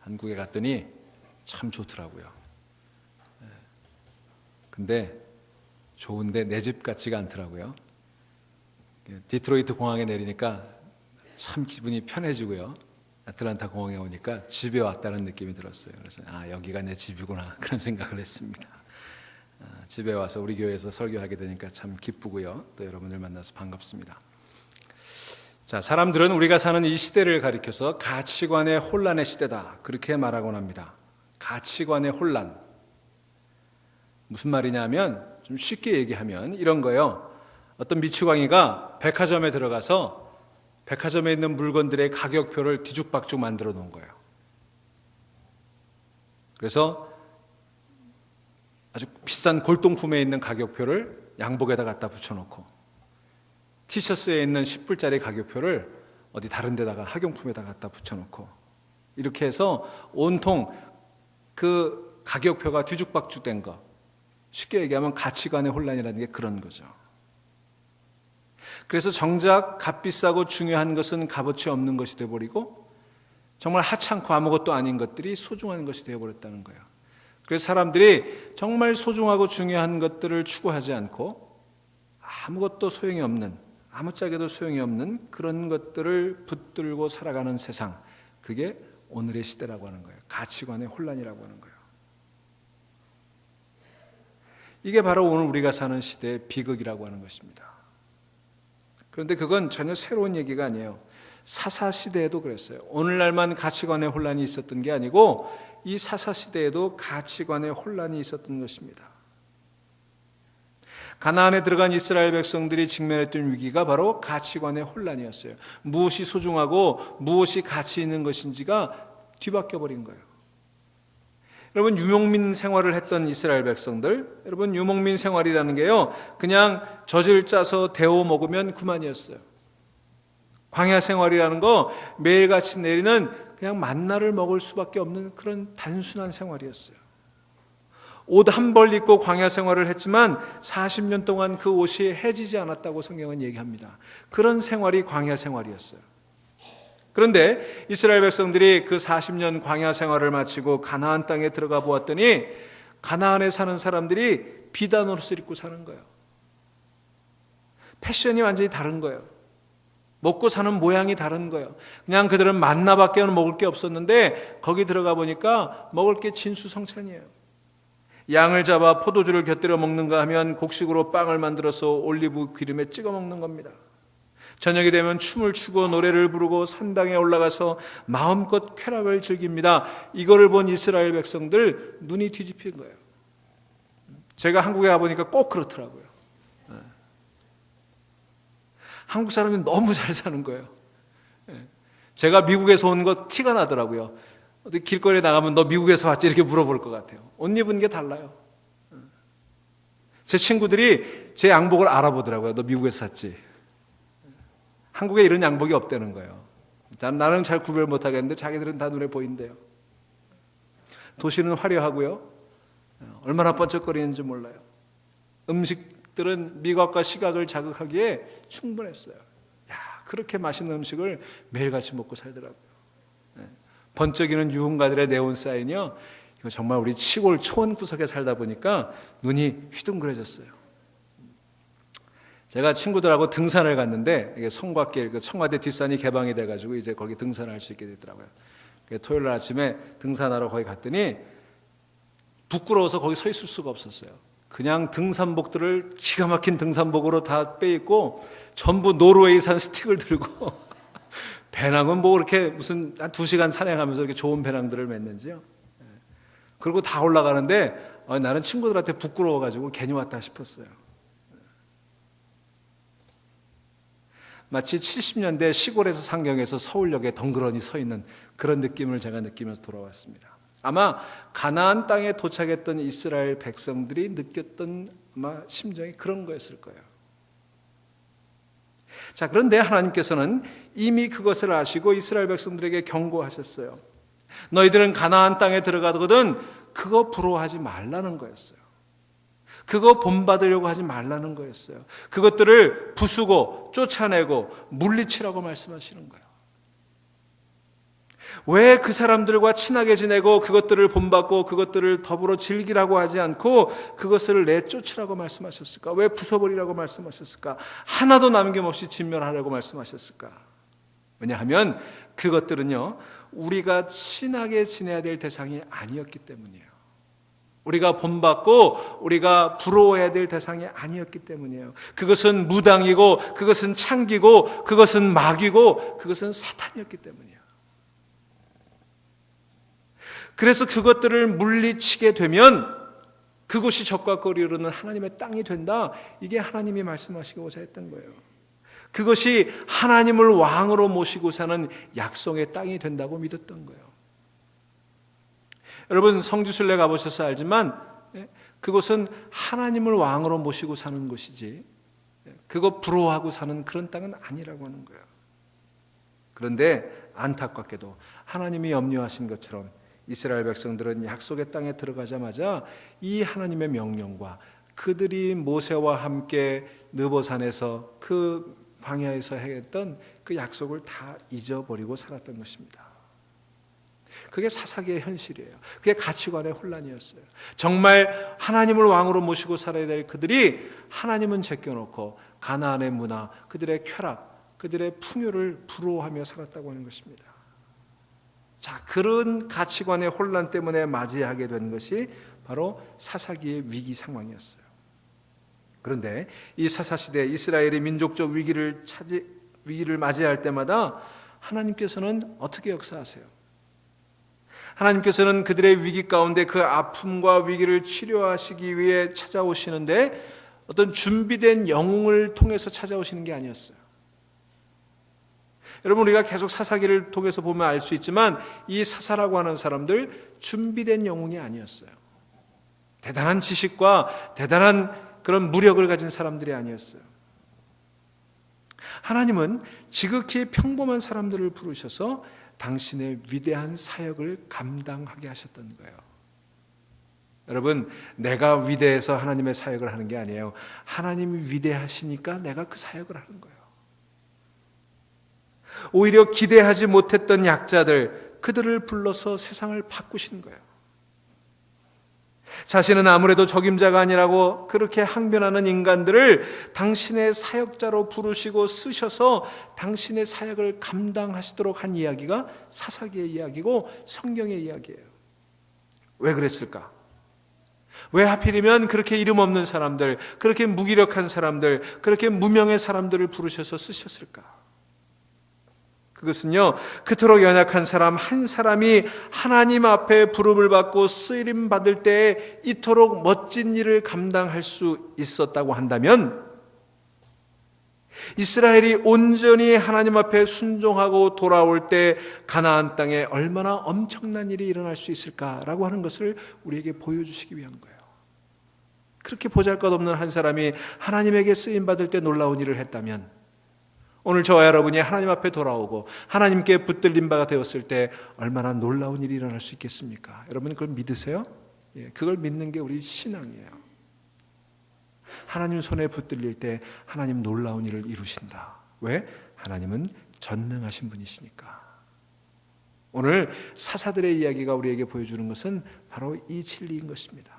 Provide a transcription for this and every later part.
한국에 갔더니 참 좋더라고요. 근데 좋은데 내 집 같지가 않더라고요. 디트로이트 공항에 내리니까 참 기분이 편해지고요. 아틀란타 공항에 오니까 집에 왔다는 느낌이 들었어요. 그래서 여기가 내 집이구나 그런 생각을 했습니다. 집에 와서 우리 교회에서 설교하게 되니까 참 기쁘고요. 또 여러분들 만나서 반갑습니다. 자, 사람들은 우리가 사는 이 시대를 가리켜서 가치관의 혼란의 시대다 그렇게 말하곤 합니다. 가치관의 혼란. 무슨 말이냐면 좀 쉽게 얘기하면 이런 거예요. 어떤 미추광이가 백화점에 들어가서 백화점에 있는 물건들의 가격표를 뒤죽박죽 만들어 놓은 거예요. 그래서 아주 비싼 골동품에 있는 가격표를 양복에다 갖다 붙여놓고 티셔츠에 있는 10불짜리 가격표를 어디 다른 데다가 학용품에다 갖다 붙여놓고 이렇게 해서 온통 그 가격표가 뒤죽박죽 된 거, 쉽게 얘기하면 가치관의 혼란이라는 게 그런 거죠. 그래서 정작 값비싸고 중요한 것은 값어치 없는 것이 되어버리고 정말 하찮고 아무것도 아닌 것들이 소중한 것이 되어버렸다는 거예요. 그래서 사람들이 정말 소중하고 중요한 것들을 추구하지 않고 아무것도 소용이 없는, 아무짝에도 소용이 없는 그런 것들을 붙들고 살아가는 세상, 그게 오늘의 시대라고 하는 거예요. 가치관의 혼란이라고 하는 거예요. 이게 바로 오늘 우리가 사는 시대의 비극이라고 하는 것입니다. 그런데 그건 전혀 새로운 얘기가 아니에요. 사사시대에도 그랬어요. 오늘날만 가치관의 혼란이 있었던 게 아니고 이 사사시대에도 가치관의 혼란이 있었던 것입니다. 가나안에 들어간 이스라엘 백성들이 직면했던 위기가 바로 가치관의 혼란이었어요. 무엇이 소중하고 무엇이 가치 있는 것인지가 뒤바뀌어 버린 거예요. 여러분, 유목민 생활을 했던 이스라엘 백성들, 여러분, 유목민 생활이라는 게요, 그냥 젖을 짜서 데워 먹으면 그만이었어요. 광야 생활이라는 거 매일같이 내리는 그냥 만나를 먹을 수밖에 없는 그런 단순한 생활이었어요. 옷 한 벌 입고 광야 생활을 했지만 40년 동안 그 옷이 해지지 않았다고 성경은 얘기합니다. 그런 생활이 광야 생활이었어요. 그런데 이스라엘 백성들이 그 40년 광야 생활을 마치고 가나안 땅에 들어가 보았더니 가나안에 사는 사람들이 비단 옷을 입고 사는 거예요. 패션이 완전히 다른 거예요. 먹고 사는 모양이 다른 거예요. 그냥 그들은 만나밖에 먹을 게 없었는데 거기 들어가 보니까 먹을 게 진수성찬이에요. 양을 잡아 포도주를 곁들여 먹는가 하면 곡식으로 빵을 만들어서 올리브 기름에 찍어 먹는 겁니다. 저녁이 되면 춤을 추고 노래를 부르고 산당에 올라가서 마음껏 쾌락을 즐깁니다. 이거를 본 이스라엘 백성들 눈이 뒤집힌 거예요. 제가 한국에 가보니까 꼭 그렇더라고요. 한국 사람이 너무 잘 사는 거예요. 제가 미국에서 온 거 티가 나더라고요. 어디 길거리에 나가면 너 미국에서 왔지? 이렇게 물어볼 것 같아요. 옷 입은 게 달라요. 제 친구들이 제 양복을 알아보더라고요. 너 미국에서 샀지? 한국에 이런 양복이 없다는 거예요. 나는 잘 구별 못하겠는데 자기들은 다 눈에 보인대요. 도시는 화려하고요. 얼마나 번쩍거리는지 몰라요. 음식들은 미각과 시각을 자극하기에 충분했어요. 그렇게 맛있는 음식을 매일같이 먹고 살더라고요. 번쩍이는 유흥가들의 네온 사인이요, 이거 정말 우리 시골 초원 구석에 살다 보니까 눈이 휘둥그레졌어요. 제가 친구들하고 등산을 갔는데 이게 성곽길, 그 청와대 뒷산이 개방이 돼가지고 이제 거기 등산할 수 있게 됐더라고요. 토요일 날 아침에 등산하러 거기 갔더니 부끄러워서 거기 서 있을 수가 없었어요. 그냥 등산복들을 기가 막힌 등산복으로 다 빼입고 전부 노르웨이산 스틱을 들고 배낭은 뭐 그렇게 무슨 한 2시간 산행하면서 이렇게 좋은 배낭들을 맸는지요. 그리고 다 올라가는데 나는 친구들한테 부끄러워가지고 괜히 왔다 싶었어요. 마치 70년대 시골에서 상경해서 서울역에 덩그러니 서 있는 그런 느낌을 제가 느끼면서 돌아왔습니다. 아마 가나안 땅에 도착했던 이스라엘 백성들이 느꼈던 아마 심정이 그런 거였을 거예요. 자, 그런데 하나님께서는 이미 그것을 아시고 이스라엘 백성들에게 경고하셨어요. 너희들은 가나안 땅에 들어가거든 그거 부러워하지 말라는 거였어요. 그거 본받으려고 하지 말라는 거였어요. 그것들을 부수고 쫓아내고 물리치라고 말씀하시는 거예요. 왜 그 사람들과 친하게 지내고 그것들을 본받고 그것들을 더불어 즐기라고 하지 않고 그것을 내쫓으라고 말씀하셨을까? 왜 부숴버리라고 말씀하셨을까? 하나도 남김없이 진멸하라고 말씀하셨을까? 왜냐하면 그것들은요, 우리가 친하게 지내야 될 대상이 아니었기 때문이에요. 우리가 본받고 우리가 부러워해야 될 대상이 아니었기 때문이에요. 그것은 무당이고 그것은 창기고 그것은 마귀고 그것은 사탄이었기 때문이에요. 그래서 그것들을 물리치게 되면 그곳이 적과 거리 이르는 하나님의 땅이 된다. 이게 하나님이 말씀하시고자 했던 거예요. 그것이 하나님을 왕으로 모시고 사는 약속의 땅이 된다고 믿었던 거예요. 여러분 성지순례 가보셔서 알지만 그것은 하나님을 왕으로 모시고 사는 곳이지 그거 부러워하고 사는 그런 땅은 아니라고 하는 거예요. 그런데 안타깝게도 하나님이 염려하신 것처럼 이스라엘 백성들은 약속의 땅에 들어가자마자 이 하나님의 명령과 그들이 모세와 함께 느보산에서 그 광야에서 했던 그 약속을 다 잊어버리고 살았던 것입니다. 그게 사사기의 현실이에요. 그게 가치관의 혼란이었어요. 정말 하나님을 왕으로 모시고 살아야 될 그들이 하나님은 제껴놓고 가나안의 문화, 그들의 쾌락, 그들의 풍요를 부러워하며 살았다고 하는 것입니다. 자, 그런 가치관의 혼란 때문에 맞이하게 된 것이 바로 사사기의 위기 상황이었어요. 그런데 이 사사시대 이스라엘이 민족적 위기를 맞이할 때마다 하나님께서는 어떻게 역사하세요? 하나님께서는 그들의 위기 가운데 그 아픔과 위기를 치료하시기 위해 찾아오시는데 어떤 준비된 영웅을 통해서 찾아오시는 게 아니었어요. 여러분 우리가 계속 사사기를 통해서 보면 알 수 있지만 이 사사라고 하는 사람들 준비된 영웅이 아니었어요. 대단한 지식과 대단한 그런 무력을 가진 사람들이 아니었어요. 하나님은 지극히 평범한 사람들을 부르셔서 당신의 위대한 사역을 감당하게 하셨던 거예요. 여러분 내가 위대해서 하나님의 사역을 하는 게 아니에요. 하나님이 위대하시니까 내가 그 사역을 하는 거예요. 오히려 기대하지 못했던 약자들, 그들을 불러서 세상을 바꾸시는 거예요. 자신은 아무래도 적임자가 아니라고 그렇게 항변하는 인간들을 당신의 사역자로 부르시고 쓰셔서 당신의 사역을 감당하시도록 한 이야기가 사사기의 이야기고 성경의 이야기예요. 왜 그랬을까? 왜 하필이면 그렇게 이름 없는 사람들, 그렇게 무기력한 사람들, 그렇게 무명의 사람들을 부르셔서 쓰셨을까? 그것은요, 그토록 연약한 사람 한 사람이 하나님 앞에 부름을 받고 쓰임 받을 때에 이토록 멋진 일을 감당할 수 있었다고 한다면 이스라엘이 온전히 하나님 앞에 순종하고 돌아올 때 가나안 땅에 얼마나 엄청난 일이 일어날 수 있을까라고 하는 것을 우리에게 보여주시기 위한 거예요. 그렇게 보잘것없는 한 사람이 하나님에게 쓰임 받을 때 놀라운 일을 했다면 오늘 저와 여러분이 하나님 앞에 돌아오고 하나님께 붙들린 바가 되었을 때 얼마나 놀라운 일이 일어날 수 있겠습니까? 여러분 그걸 믿으세요? 그걸 믿는 게 우리 신앙이에요. 하나님 손에 붙들릴 때 하나님 놀라운 일을 이루신다. 왜? 하나님은 전능하신 분이시니까. 오늘 사사들의 이야기가 우리에게 보여주는 것은 바로 이 진리인 것입니다.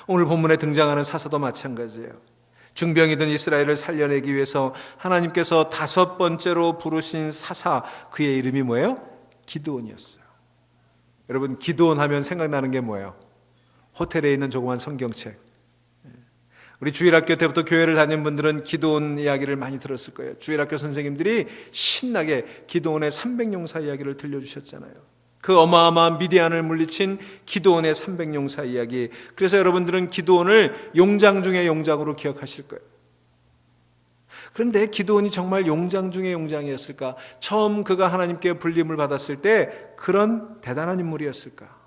오늘 본문에 등장하는 사사도 마찬가지예요. 중병이던 이스라엘을 살려내기 위해서 하나님께서 5번째로 부르신 사사, 그의 이름이 뭐예요? 기드온이었어요. 여러분 기드온 하면 생각나는 게 뭐예요? 호텔에 있는 조그만 성경책. 우리 주일학교 때부터 교회를 다닌 분들은 기드온 이야기를 많이 들었을 거예요. 주일학교 선생님들이 신나게 기드온의 300용사 이야기를 들려주셨잖아요. 그 어마어마한 미디안을 물리친 기드온의 300용사 이야기. 그래서 여러분들은 기드온을 용장 중의 용장으로 기억하실 거예요. 그런데 기드온이 정말 용장 중의 용장이었을까? 처음 그가 하나님께 불림을 받았을 때 그런 대단한 인물이었을까?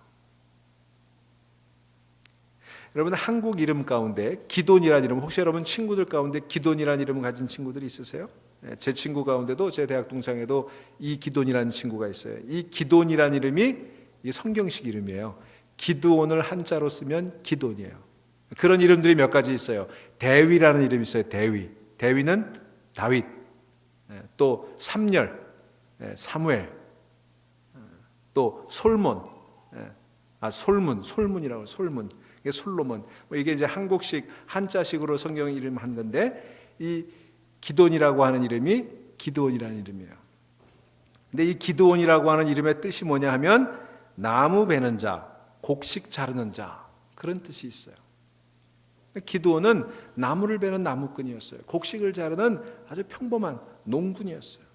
여러분 한국 이름 가운데 기돈이라는 이름, 혹시 여러분 친구들 가운데 기돈이라는 이름을 가진 친구들이 있으세요? 제 친구 가운데도 제 대학 동창에도 이 기돈이라는 친구가 있어요. 이 기돈이라는 이름이 이 성경식 이름이에요. 기드온을 한자로 쓰면 기돈이에요. 그런 이름들이 몇 가지 있어요. 대위라는 이름이 있어요. 대위. 대위는 다윗. 또 삼열, 사무엘, 또 솔몬, 솔문이라고 솔문, 이게 솔로몬. 이게 이제 한국식 한자식으로 성경 이름 한 건데 이 기돈이라고 하는 이름이 기드온이라는 이름이에요. 근데 이 기드온이라고 하는 이름의 뜻이 뭐냐 하면 나무 베는 자, 곡식 자르는 자, 그런 뜻이 있어요. 기드온은 나무를 베는 나무꾼이었어요. 곡식을 자르는 아주 평범한 농군이었어요.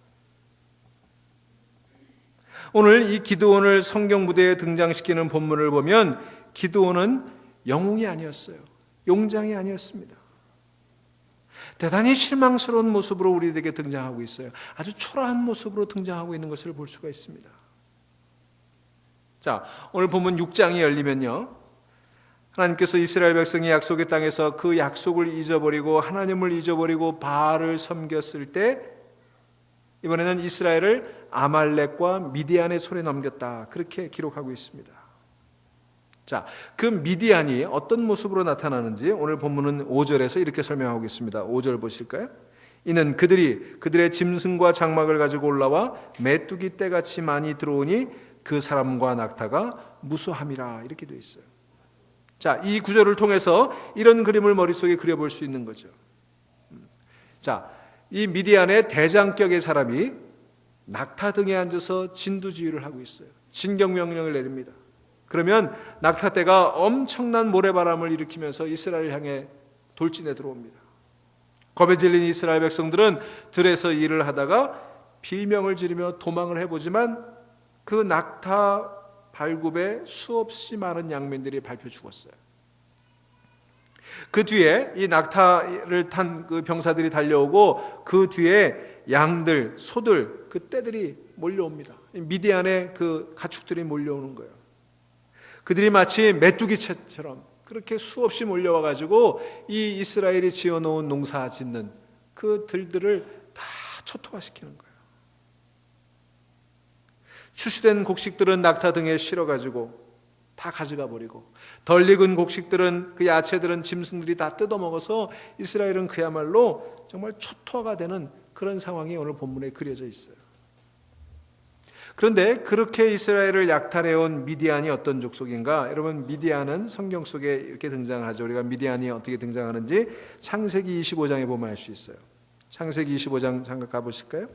오늘 이 기드온을 성경 무대에 등장시키는 본문을 보면 기드온은 영웅이 아니었어요. 용장이 아니었습니다. 대단히 실망스러운 모습으로 우리에게 등장하고 있어요. 아주 초라한 모습으로 등장하고 있는 것을 볼 수가 있습니다. 자, 오늘 본문 6장이 열리면요, 하나님께서 이스라엘 백성이 약속의 땅에서 그 약속을 잊어버리고 하나님을 잊어버리고 바알을 섬겼을 때 이번에는 이스라엘을 아말렉과 미디안의 손에 넘겼다, 그렇게 기록하고 있습니다. 자, 그 미디안이 어떤 모습으로 나타나는지 오늘 본문은 5절에서 이렇게 설명하고 있습니다. 5절 보실까요? 이는 그들의 짐승과 장막을 가지고 올라와 메뚜기 떼같이 많이 들어오니 그 사람과 낙타가 무수함이라, 이렇게 되어 있어요. 자, 이 구절을 통해서 이런 그림을 머릿속에 그려볼 수 있는 거죠. 자, 이 미디안의 대장격의 사람이 낙타 등에 앉아서 진두지휘를 하고 있어요. 진격명령을 내립니다. 그러면 낙타떼가 엄청난 모래바람을 일으키면서 이스라엘을 향해 돌진해 들어옵니다. 겁에 질린 이스라엘 백성들은 들에서 일을 하다가 비명을 지르며 도망을 해보지만 그 낙타 발굽에 수없이 많은 양민들이 밟혀 죽었어요. 그 뒤에 이 낙타를 탄 그 병사들이 달려오고 그 뒤에 양들, 소들, 그 떼들이 몰려옵니다. 미디안의 그 가축들이 몰려오는 거예요. 그들이 마치 메뚜기처럼 그렇게 수없이 몰려와 가지고 이 이스라엘이 지어놓은 농사 짓는 그 들들을 다 초토화시키는 거예요. 추수된 곡식들은 낙타 등에 실어가지고 다 가져가 버리고, 덜 익은 곡식들은, 그 야채들은 짐승들이 다 뜯어먹어서 이스라엘은 그야말로 정말 초토화가 되는 그런 상황이 오늘 본문에 그려져 있어요. 그런데 그렇게 이스라엘을 약탈해온 미디안이 어떤 족속인가? 여러분, 미디안은 성경 속에 이렇게 등장하죠. 우리가 미디안이 어떻게 등장하는지 창세기 25장에 보면 알 수 있어요. 창세기 25장 잠깐 가보실까요?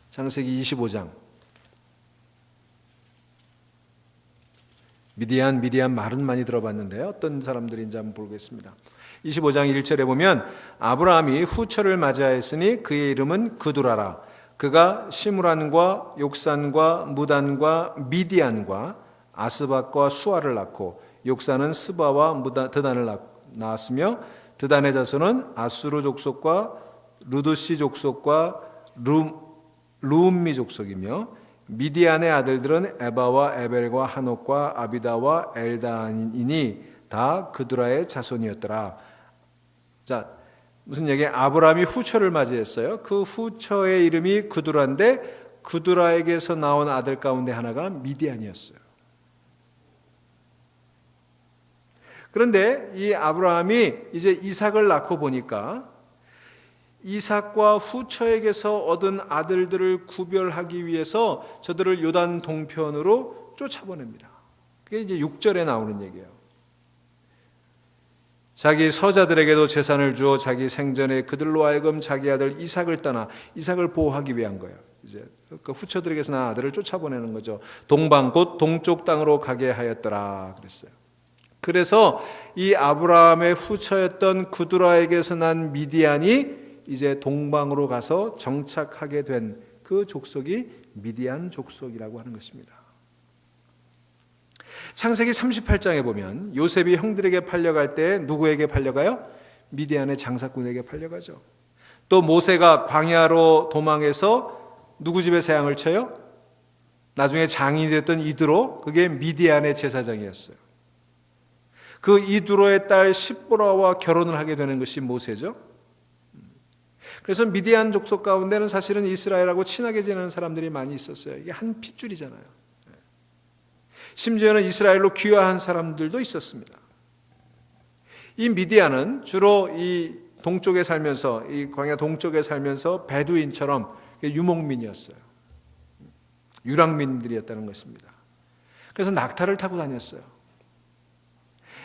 창세기 25장. 미디안 말은 많이 들어봤는데 어떤 사람들인지 한번 보겠습니다. 25장 1절에 보면 아브라함이 후처를 맞이하였으니 그의 이름은 그두라라. 그가 시므란과 욕산과 무단과 미디안과 아스박과 수아를 낳고, 욕산은 스바와 드단을 낳았으며 드단의 자손은 아수르 족속과 루드시 족속과 루음미 족속이며, 미디안의 아들들은 에바와 에벨과 하녹과 아비다와 엘다인이니 다 그두라의 자손이었더라. 자, 무슨 얘기예요? 아브라함이 후처를 맞이했어요. 그 후처의 이름이 그두라인데 그두라에게서 나온 아들 가운데 하나가 미디안이었어요. 그런데 이 아브라함이 이제 이삭을 낳고 보니까 이삭과 후처에게서 얻은 아들들을 구별하기 위해서 저들을 요단 동편으로 쫓아보냅니다. 그게 이제 6절에 나오는 얘기예요. 자기 서자들에게도 재산을 주어 자기 생전에 그들로 하여금 자기 아들 이삭을 떠나 이삭을 보호하기 위한 거예요. 이제 그 후처들에게서 난 아들을 쫓아보내는 거죠. 동방 곧 동쪽 땅으로 가게 하였더라 그랬어요. 그래서 이 아브라함의 후처였던 그두라에게서 난 미디안이 이제 동방으로 가서 정착하게 된 그 족속이 미디안 족속이라고 하는 것입니다. 창세기 38장에 보면 요셉이 형들에게 팔려갈 때 누구에게 팔려가요? 미디안의 장사꾼에게 팔려가죠. 또 모세가 광야로 도망해서 누구 집에 세양을 쳐요? 나중에 장인이 됐던 이드로, 그게 미디안의 제사장이었어요. 그 이드로의 딸 십보라와 결혼을 하게 되는 것이 모세죠. 그래서 미디안 족속 가운데는 사실은 이스라엘하고 친하게 지내는 사람들이 많이 있었어요. 이게 한 핏줄이잖아요. 심지어는 이스라엘로 귀화한 사람들도 있었습니다. 이 미디안은 주로 이 동쪽에 살면서, 이 광야 동쪽에 살면서 베두인처럼 유목민이었어요. 유랑민들이었다는 것입니다. 그래서 낙타를 타고 다녔어요.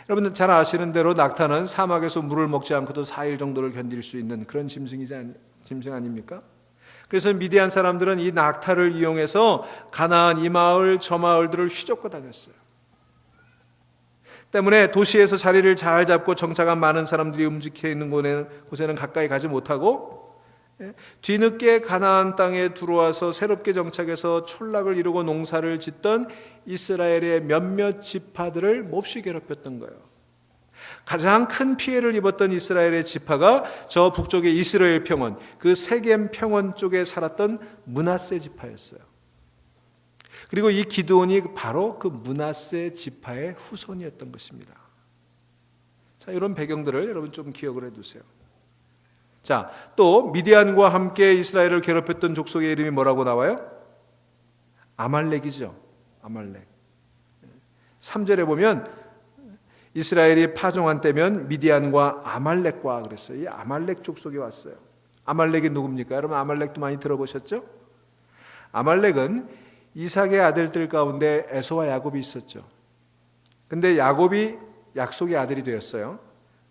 여러분 잘 아시는 대로 낙타는 사막에서 물을 먹지 않고도 4일 정도를 견딜 수 있는 그런 짐승 아닙니까? 그래서 미디안 사람들은 이 낙타를 이용해서 가나안 이 마을 저 마을들을 휘젓고 다녔어요. 때문에 도시에서 자리를 잘 잡고 정착한 많은 사람들이 움직여 있는 곳에는 가까이 가지 못하고, 뒤늦게 가나안 땅에 들어와서 새롭게 정착해서 촌락을 이루고 농사를 짓던 이스라엘의 몇몇 지파들을 몹시 괴롭혔던 거예요. 가장 큰 피해를 입었던 이스라엘의 지파가 저 북쪽의 이스라엘 평원, 그 세겜 평원 쪽에 살았던 므낫세 지파였어요. 그리고 이 기드온이 바로 그 므낫세 지파의 후손이었던 것입니다. 자, 이런 배경들을 여러분 좀 기억을 해두세요. 자, 또 미디안과 함께 이스라엘을 괴롭혔던 족속의 이름이 뭐라고 나와요? 아말렉이죠. 아말렉. 3절에 보면 이스라엘이 파종한 때면 미디안과 아말렉과 그랬어요. 이 아말렉 족속이 왔어요. 아말렉이 누굽니까? 여러분 아말렉도 많이 들어보셨죠? 아말렉은 이삭의 아들들 가운데 에서와 야곱이 있었죠. 근데 야곱이 약속의 아들이 되었어요.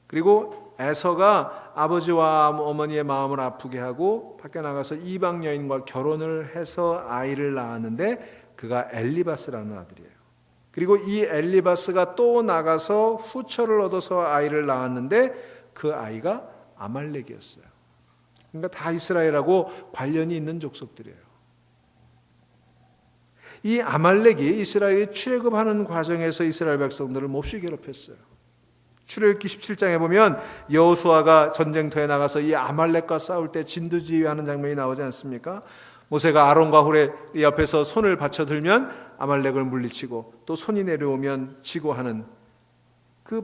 그리고 에서가 아버지와 어머니의 마음을 아프게 하고 밖에 나가서 이방 여인과 결혼을 해서 아이를 낳았는데 그가 엘리바스라는 아들이에요. 그리고 이 엘리바스가 또 나가서 후처를 얻어서 아이를 낳았는데 그 아이가 아말렉이었어요. 그러니까 다 이스라엘하고 관련이 있는 족속들이에요. 이 아말렉이 이스라엘이 출애굽하는 과정에서 이스라엘 백성들을 몹시 괴롭혔어요. 출애굽기 17장에 보면 여호수아가 전쟁터에 나가서 이 아말렉과 싸울 때 진두지휘하는 장면이 나오지 않습니까? 모세가 아론과 홀의 옆에서 손을 받쳐 들면 아말렉을 물리치고 또 손이 내려오면 지고 하는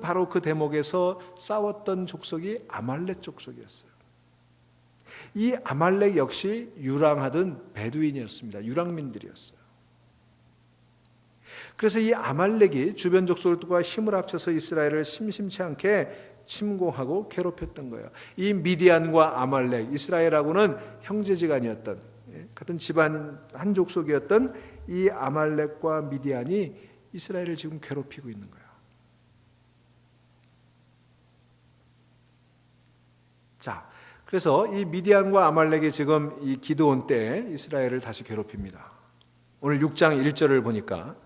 바로 그 대목에서 싸웠던 족속이 아말렉 족속이었어요. 이 아말렉 역시 유랑하던 베두인이었습니다. 유랑민들이었어요. 그래서 이 아말렉이 주변 족속들과 힘을 합쳐서 이스라엘을 심심치 않게 침공하고 괴롭혔던 거예요. 이 미디안과 아말렉, 이스라엘하고는 형제지간이었던 같은 집안 한 족속이었던 이 아말렉과 미디안이 이스라엘을 지금 괴롭히고 있는 거예요. 자, 그래서 이 미디안과 아말렉이 지금 이 기드온 때 이스라엘을 다시 괴롭힙니다. 오늘 6장 1절을 보니까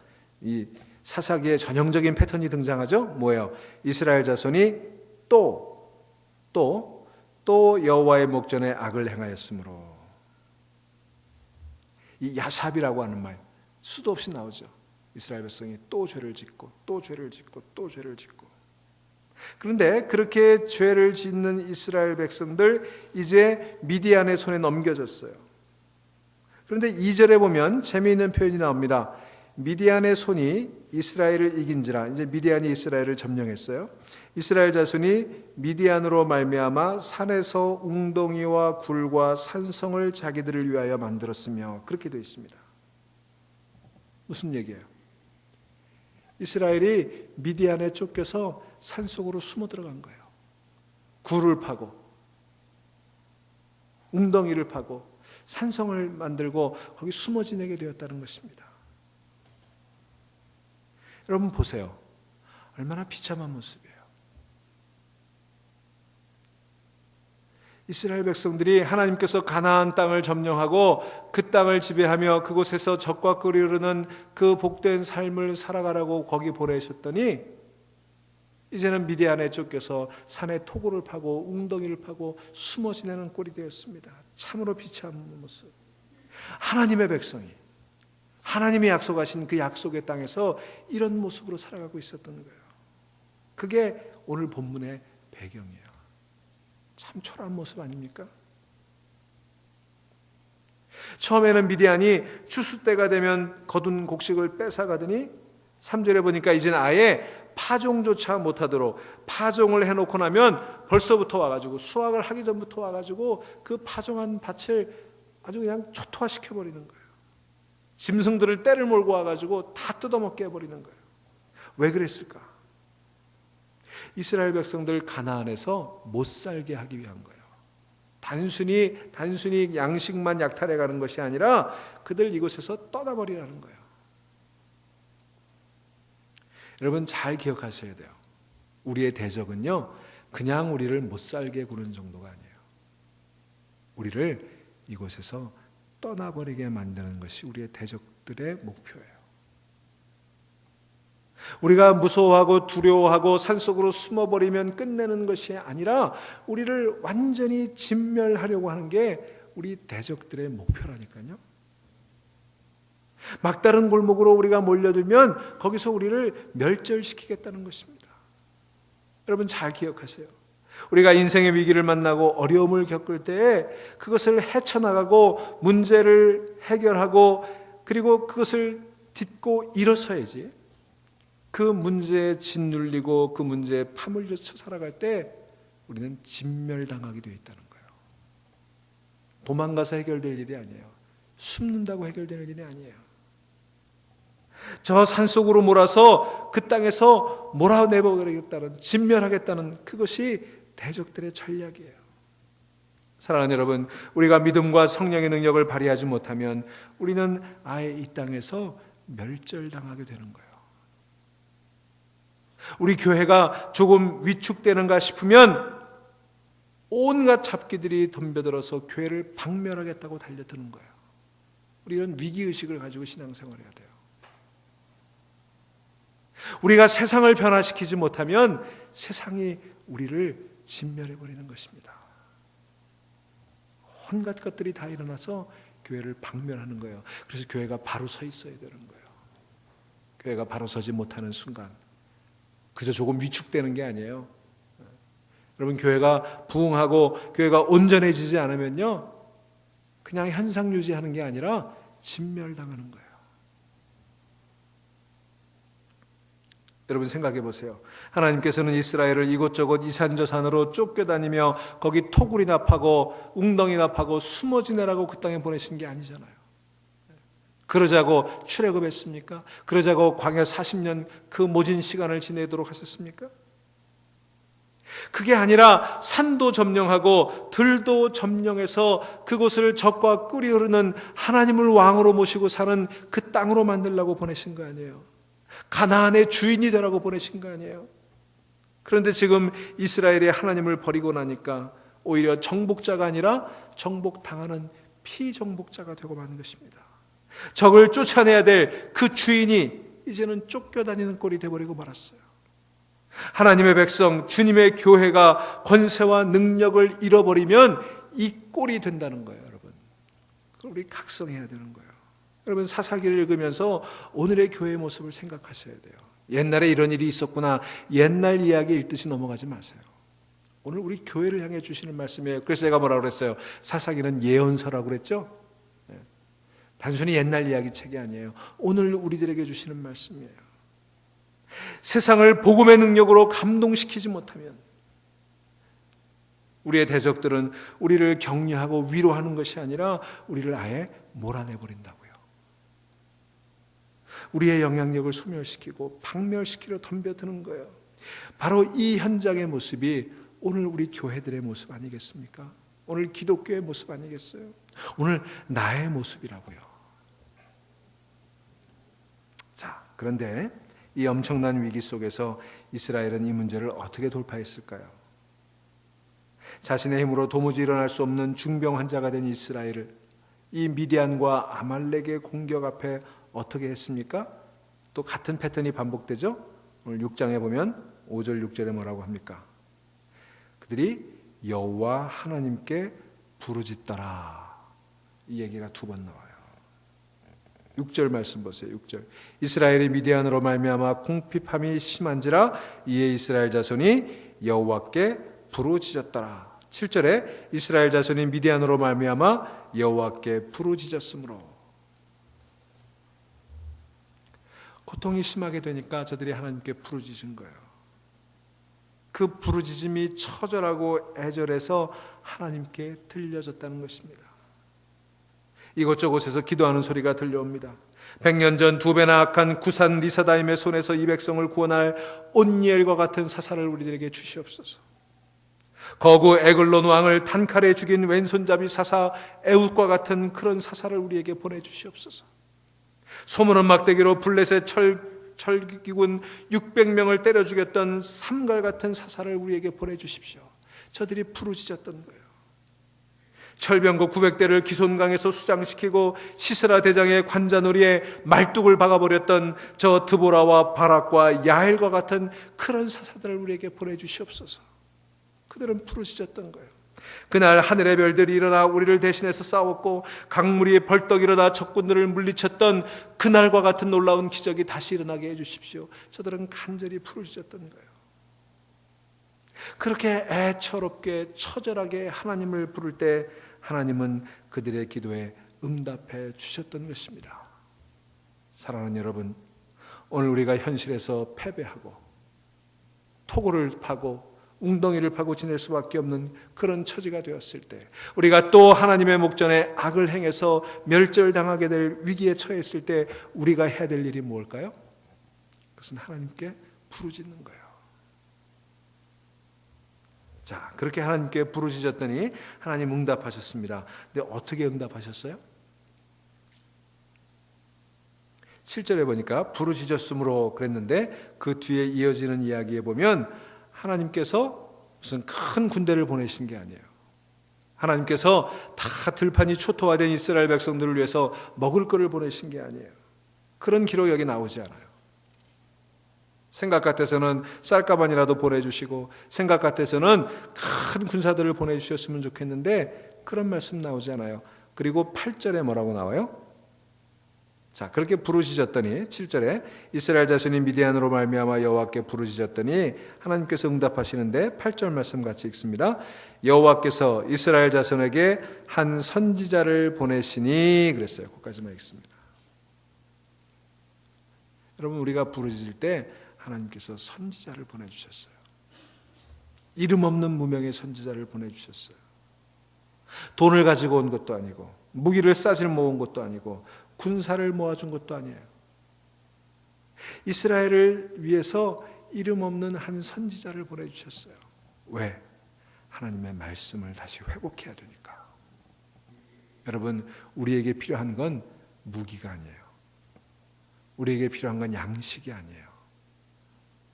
이 사사기의 전형적인 패턴이 등장하죠. 뭐예요? 이스라엘 자손이 또 여호와의 목전에 악을 행하였으므로. 이 야삽이라고 하는 말 수도 없이 나오죠. 이스라엘 백성이 또 죄를 짓고 또 죄를 짓고 또 죄를 짓고. 그런데 그렇게 죄를 짓는 이스라엘 백성들 이제 미디안의 손에 넘겨졌어요. 그런데 2절에 보면 재미있는 표현이 나옵니다. 미디안의 손이 이스라엘을 이긴지라. 이제 미디안이 이스라엘을 점령했어요. 이스라엘 자손이 미디안으로 말미암아 산에서 웅덩이와 굴과 산성을 자기들을 위하여 만들었으며, 그렇게 되어 있습니다. 무슨 얘기예요? 이스라엘이 미디안에 쫓겨서 산속으로 숨어 들어간 거예요. 굴을 파고 웅덩이를 파고 산성을 만들고 거기 숨어 지내게 되었다는 것입니다. 여러분 보세요. 얼마나 비참한 모습이에요. 이스라엘 백성들이 하나님께서 가나안 땅을 점령하고 그 땅을 지배하며 그곳에서 젖과 꿀이 흐르는 그 복된 삶을 살아가라고 거기 보내셨더니 이제는 미디안에 쫓겨서 산에 토굴을 파고 웅덩이를 파고 숨어 지내는 꼴이 되었습니다. 참으로 비참한 모습. 하나님의 백성이 하나님이 약속하신 그 약속의 땅에서 이런 모습으로 살아가고 있었던 거예요. 그게 오늘 본문의 배경이에요. 참 초라한 모습 아닙니까? 처음에는 미디안이 추수 때가 되면 거둔 곡식을 뺏어가더니 3절에 보니까 이제는 아예 파종조차 못하도록, 파종을 해놓고 나면 벌써부터 와가지고 수확을 하기 전부터 와가지고 그 파종한 밭을 아주 그냥 초토화시켜버리는 거예요. 짐승들을 떼를 몰고 와가지고 다 뜯어먹게 해버리는 거예요. 왜 그랬을까? 이스라엘 백성들 가나안에서 못 살게 하기 위한 거예요. 단순히 양식만 약탈해 가는 것이 아니라 그들 이곳에서 떠나버리라는 거예요. 여러분 잘 기억하셔야 돼요. 우리의 대적은요, 그냥 우리를 못 살게 구는 정도가 아니에요. 우리를 이곳에서 떠나버리게 만드는 것이 우리의 대적들의 목표예요. 우리가 무서워하고 두려워하고 산속으로 숨어버리면 끝내는 것이 아니라 우리를 완전히 진멸하려고 하는 게 우리 대적들의 목표라니까요. 막다른 골목으로 우리가 몰려들면 거기서 우리를 멸절시키겠다는 것입니다. 여러분 잘 기억하세요. 우리가 인생의 위기를 만나고 어려움을 겪을 때에 그것을 헤쳐나가고 문제를 해결하고 그리고 그것을 딛고 일어서야지, 그 문제에 짓눌리고 그 문제에 파물려 쳐 살아갈 때 우리는 진멸당하게 되어 있다는 거예요. 도망가서 해결될 일이 아니에요. 숨는다고 해결될 일이 아니에요. 저 산속으로 몰아서 그 땅에서 몰아내버리겠다는, 진멸하겠다는 그것이 대적들의 전략이에요. 사랑하는 여러분, 우리가 믿음과 성령의 능력을 발휘하지 못하면 우리는 아예 이 땅에서 멸절당하게 되는 거예요. 우리 교회가 조금 위축되는가 싶으면 온갖 잡기들이 덤벼들어서 교회를 박멸하겠다고 달려드는 거예요. 우리는 위기의식을 가지고 신앙생활을 해야 돼요. 우리가 세상을 변화시키지 못하면 세상이 우리를 진멸해버리는 것입니다. 온갖 것들이 다 일어나서 교회를 박멸하는 거예요. 그래서 교회가 바로 서 있어야 되는 거예요. 교회가 바로 서지 못하는 순간 그저 조금 위축되는 게 아니에요. 여러분, 교회가 부흥하고 교회가 온전해지지 않으면요, 그냥 현상 유지하는 게 아니라 진멸당하는 거예요. 여러분 생각해 보세요. 하나님께서는 이스라엘을 이곳저곳 이산저산으로 쫓겨다니며 거기 토굴이나 파고 웅덩이나 파고 숨어 지내라고 그 땅에 보내신 게 아니잖아요. 그러자고 출애굽했습니까? 그러자고 광야 40년 그 모진 시간을 지내도록 하셨습니까? 그게 아니라 산도 점령하고 들도 점령해서 그곳을 적과 꿀이 흐르는 하나님을 왕으로 모시고 사는 그 땅으로 만들려고 보내신 거 아니에요. 가나안의 주인이 되라고 보내신 거 아니에요. 그런데 지금 이스라엘이 하나님을 버리고 나니까 오히려 정복자가 아니라 정복당하는 피정복자가 되고 마는 것입니다. 적을 쫓아내야 될 그 주인이 이제는 쫓겨다니는 꼴이 되어버리고 말았어요. 하나님의 백성, 주님의 교회가 권세와 능력을 잃어버리면 이 꼴이 된다는 거예요, 여러분. 그걸 우리 각성해야 되는 거예요. 여러분, 사사기를 읽으면서 오늘의 교회의 모습을 생각하셔야 돼요. 옛날에 이런 일이 있었구나, 옛날 이야기 읽듯이 넘어가지 마세요. 오늘 우리 교회를 향해 주시는 말씀이에요. 그래서 제가 뭐라고 그랬어요? 사사기는 예언서라고 그랬죠? 단순히 옛날 이야기 책이 아니에요. 오늘 우리들에게 주시는 말씀이에요. 세상을 복음의 능력으로 감동시키지 못하면 우리의 대적들은 우리를 격려하고 위로하는 것이 아니라 우리를 아예 몰아내버린다고요. 우리의 영향력을 소멸시키고 박멸시키려 덤벼드는 거예요. 바로 이 현장의 모습이 오늘 우리 교회들의 모습 아니겠습니까? 오늘 기독교의 모습 아니겠어요? 오늘 나의 모습이라고요. 자, 그런데 이 엄청난 위기 속에서 이스라엘은 이 문제를 어떻게 돌파했을까요? 자신의 힘으로 도무지 일어날 수 없는 중병 환자가 된 이스라엘을 이 미디안과 아말렉의 공격 앞에 어떻게 했습니까? 또 같은 패턴이 반복되죠? 오늘 6장에 보면 5절 6절에 뭐라고 합니까? 그들이 여호와 하나님께 부르짖더라. 이 얘기가 두 번 나와요. 6절 말씀 보세요. 6절. 이스라엘이 미디안으로 말미암아 궁핍함이 심한지라 이에 이스라엘 자손이 여호와께 부르짖었더라. 7절에 이스라엘 자손이 미디안으로 말미암아 여호와께 부르짖었으므로. 고통이 심하게 되니까 저들이 하나님께 부르짖은 거예요. 그 부르짖음이 처절하고 애절해서 하나님께 들려졌다는 것입니다. 이곳저곳에서 기도하는 소리가 들려옵니다. 100년 전 2배나 악한 구산 리사다임의 손에서 이 백성을 구원할 온니엘과 같은 사사를 우리들에게 주시옵소서. 거구 에글론 왕을 단칼에 죽인 왼손잡이 사사 에훗과 같은 그런 사사를 우리에게 보내주시옵소서. 소문은 막대기로 블레셋 철기군 600명을 때려 죽였던 삼갈 같은 사사를 우리에게 보내주십시오. 저들이 부르짖었던 거예요. 철병거 900대를 기손강에서 수장시키고 시스라 대장의 관자놀이에 말뚝을 박아버렸던 저 드보라와 바락과 야엘과 같은 그런 사사들을 우리에게 보내주시옵소서. 그들은 부르짖었던 거예요. 그날 하늘의 별들이 일어나 우리를 대신해서 싸웠고 강물이 벌떡 일어나 적군들을 물리쳤던 그날과 같은 놀라운 기적이 다시 일어나게 해주십시오. 저들은 간절히 부르짖었던 거예요. 그렇게 애처롭게 처절하게 하나님을 부를 때 하나님은 그들의 기도에 응답해 주셨던 것입니다. 사랑하는 여러분, 오늘 우리가 현실에서 패배하고 토굴을 파고 웅덩이를 파고 지낼 수밖에 없는 그런 처지가 되었을 때, 우리가 또 하나님의 목전에 악을 행해서 멸절당하게 될 위기에 처했을 때 우리가 해야 될 일이 뭘까요? 그것은 하나님께 부르짖는 거예요. 자, 그렇게 하나님께 부르짖었더니 하나님 응답하셨습니다. 근데 어떻게 응답하셨어요? 7절에 보니까 부르짖었으므로 그랬는데 그 뒤에 이어지는 이야기에 보면 하나님께서 무슨 큰 군대를 보내신 게 아니에요. 하나님께서 다 들판이 초토화된 이스라엘 백성들을 위해서 먹을 것을 보내신 게 아니에요. 그런 기록이 여기 나오지 않아요. 생각 같아서는 쌀가방이라도 보내주시고 생각 같아서는 큰 군사들을 보내주셨으면 좋겠는데 그런 말씀 나오지 않아요. 그리고 8절에 뭐라고 나와요? 자, 그렇게 부르짖었더니 7절에 이스라엘 자손이 미디안으로 말미암아 여호와께 부르짖었더니 하나님께서 응답하시는데 8절 말씀 같이 읽습니다. 여호와께서 이스라엘 자손에게 한 선지자를 보내시니 그랬어요. 거기까지만 읽습니다. 여러분, 우리가 부르짖을 때 하나님께서 선지자를 보내주셨어요. 이름 없는 무명의 선지자를 보내주셨어요. 돈을 가지고 온 것도 아니고 무기를 싸질 모은 것도 아니고 군사를 모아준 것도 아니에요. 이스라엘을 위해서 이름 없는 한 선지자를 보내주셨어요. 왜? 하나님의 말씀을 다시 회복해야 되니까. 여러분, 우리에게 필요한 건 무기가 아니에요. 우리에게 필요한 건 양식이 아니에요.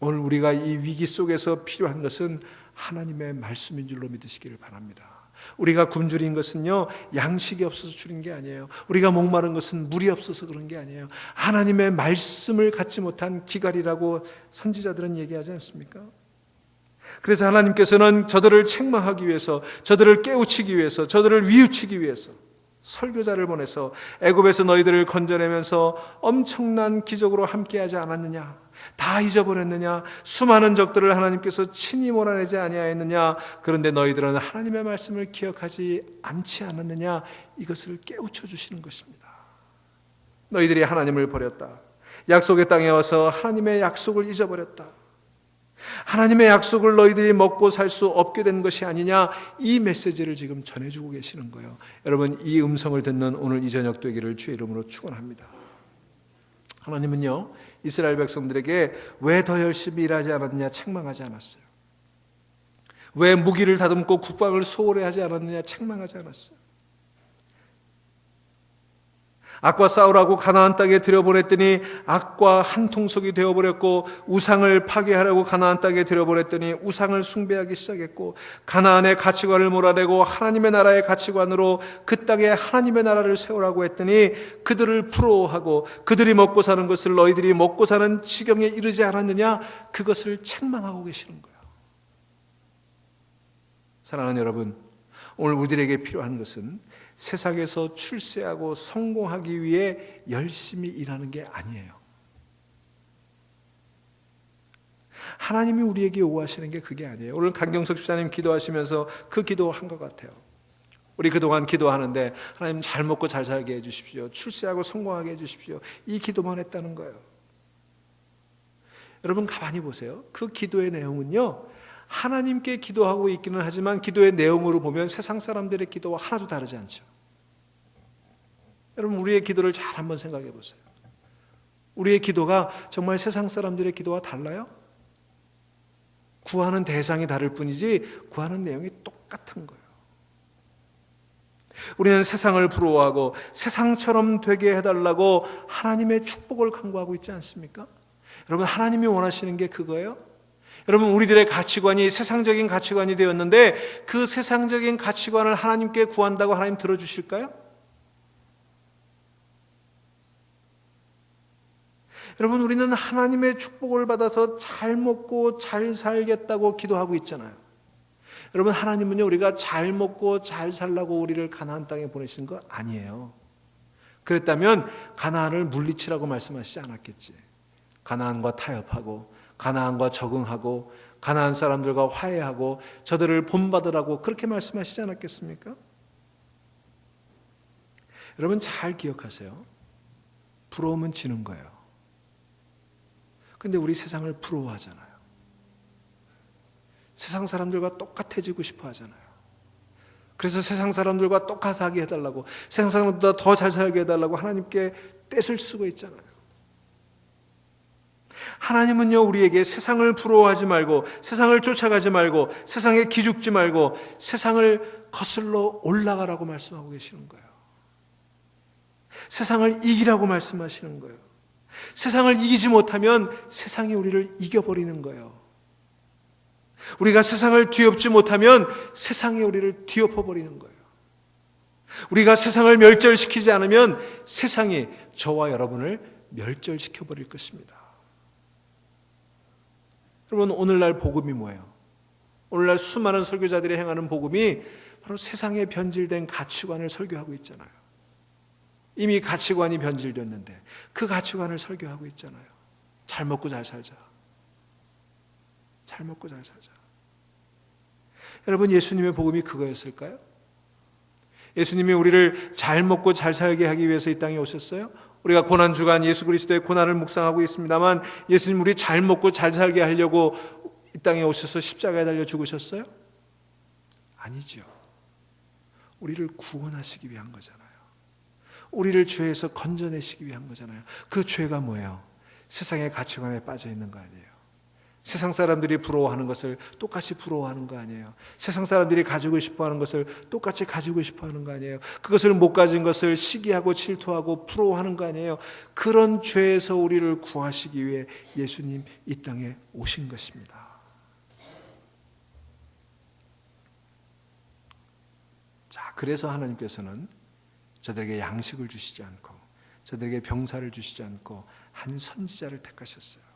오늘 우리가 이 위기 속에서 필요한 것은 하나님의 말씀인 줄로 믿으시기를 바랍니다. 우리가 굶주린 것은요, 양식이 없어서 줄인 게 아니에요. 우리가 목마른 것은 물이 없어서 그런 게 아니에요. 하나님의 말씀을 갖지 못한 기갈이라고 선지자들은 얘기하지 않습니까? 그래서 하나님께서는 저들을 책망하기 위해서, 저들을 깨우치기 위해서, 저들을 위우치기 위해서 설교자를 보내서 애굽에서 너희들을 건져내면서 엄청난 기적으로 함께하지 않았느냐? 다 잊어버렸느냐? 수많은 적들을 하나님께서 친히 몰아내지 아니하였느냐? 그런데 너희들은 하나님의 말씀을 기억하지 않지 않았느냐? 이것을 깨우쳐 주시는 것입니다. 너희들이 하나님을 버렸다. 약속의 땅에 와서 하나님의 약속을 잊어버렸다. 하나님의 약속을 너희들이 먹고 살 수 없게 된 것이 아니냐, 이 메시지를 지금 전해주고 계시는 거예요. 여러분, 이 음성을 듣는 오늘 이 저녁 되기를 주의 이름으로 축원합니다. 하나님은요, 이스라엘 백성들에게 왜 더 열심히 일하지 않았느냐 책망하지 않았어요. 왜 무기를 다듬고 국방을 소홀히 하지 않았느냐 책망하지 않았어요. 악과 싸우라고 가나안 땅에 들여보냈더니 악과 한통속이 되어버렸고, 우상을 파괴하려고 가나안 땅에 들여보냈더니 우상을 숭배하기 시작했고, 가나안의 가치관을 몰아내고 하나님의 나라의 가치관으로 그 땅에 하나님의 나라를 세우라고 했더니 그들을 부러워하고 그들이 먹고 사는 것을 너희들이 먹고 사는 지경에 이르지 않았느냐, 그것을 책망하고 계시는 거예요. 사랑하는 여러분, 오늘 우리에게 필요한 것은 세상에서 출세하고 성공하기 위해 열심히 일하는 게 아니에요. 하나님이 우리에게 요구하시는 게 그게 아니에요. 오늘 강경석 집사님 기도하시면서 그 기도한 것 같아요. 우리 그동안 기도하는데 하나님 잘 먹고 잘 살게 해주십시오. 출세하고 성공하게 해주십시오. 이 기도만 했다는 거예요. 여러분, 가만히 보세요. 그 기도의 내용은요, 하나님께 기도하고 있기는 하지만 기도의 내용으로 보면 세상 사람들의 기도와 하나도 다르지 않죠. 여러분, 우리의 기도를 잘 한번 생각해 보세요. 우리의 기도가 정말 세상 사람들의 기도와 달라요? 구하는 대상이 다를 뿐이지 구하는 내용이 똑같은 거예요. 우리는 세상을 부러워하고 세상처럼 되게 해달라고 하나님의 축복을 간구하고 있지 않습니까? 여러분, 하나님이 원하시는 게 그거예요? 여러분, 우리들의 가치관이 세상적인 가치관이 되었는데 그 세상적인 가치관을 하나님께 구한다고 하나님 들어주실까요? 여러분, 우리는 하나님의 축복을 받아서 잘 먹고 잘 살겠다고 기도하고 있잖아요. 여러분, 하나님은요, 우리가 잘 먹고 잘 살라고 우리를 가나안 땅에 보내신 거 아니에요. 그랬다면 가나안을 물리치라고 말씀하시지 않았겠지. 가나안과 타협하고 가나안과 적응하고 가나안 사람들과 화해하고 저들을 본받으라고 그렇게 말씀하시지 않았겠습니까? 여러분, 잘 기억하세요. 부러우면 지는 거예요. 근데 우리 세상을 부러워하잖아요. 세상 사람들과 똑같아지고 싶어 하잖아요. 그래서 세상 사람들과 똑같하게 해달라고, 세상 사람들보다 더 잘 살게 해달라고 하나님께 떼를 쓰고 있잖아요. 하나님은요, 우리에게 세상을 부러워하지 말고 세상을 쫓아가지 말고 세상에 기죽지 말고 세상을 거슬러 올라가라고 말씀하고 계시는 거예요. 세상을 이기라고 말씀하시는 거예요. 세상을 이기지 못하면 세상이 우리를 이겨버리는 거예요. 우리가 세상을 뒤엎지 못하면 세상이 우리를 뒤엎어버리는 거예요. 우리가 세상을 멸절시키지 않으면 세상이 저와 여러분을 멸절시켜버릴 것입니다. 여러분, 오늘날 복음이 뭐예요? 오늘날 수많은 설교자들이 행하는 복음이 바로 세상에 변질된 가치관을 설교하고 있잖아요. 이미 가치관이 변질됐는데 그 가치관을 설교하고 있잖아요. 잘 먹고 잘 살자. 잘 먹고 잘 살자. 여러분, 예수님의 복음이 그거였을까요? 예수님이 우리를 잘 먹고 잘 살게 하기 위해서 이 땅에 오셨어요? 우리가 고난주간 예수 그리스도의 고난을 묵상하고 있습니다만 예수님 우리 잘 먹고 잘 살게 하려고 이 땅에 오셔서 십자가에 달려 죽으셨어요? 아니죠. 우리를 구원하시기 위한 거잖아요. 우리를 죄에서 건져내시기 위한 거잖아요. 그 죄가 뭐예요? 세상의 가치관에 빠져 있는 거 아니에요. 세상 사람들이 부러워하는 것을 똑같이 부러워하는 거 아니에요. 세상 사람들이 가지고 싶어하는 것을 똑같이 가지고 싶어하는 거 아니에요. 그것을 못 가진 것을 시기하고 질투하고 부러워하는 거 아니에요. 그런 죄에서 우리를 구하시기 위해 예수님 이 땅에 오신 것입니다. 자, 그래서 하나님께서는 저들에게 양식을 주시지 않고 저들에게 병사를 주시지 않고 한 선지자를 택하셨어요.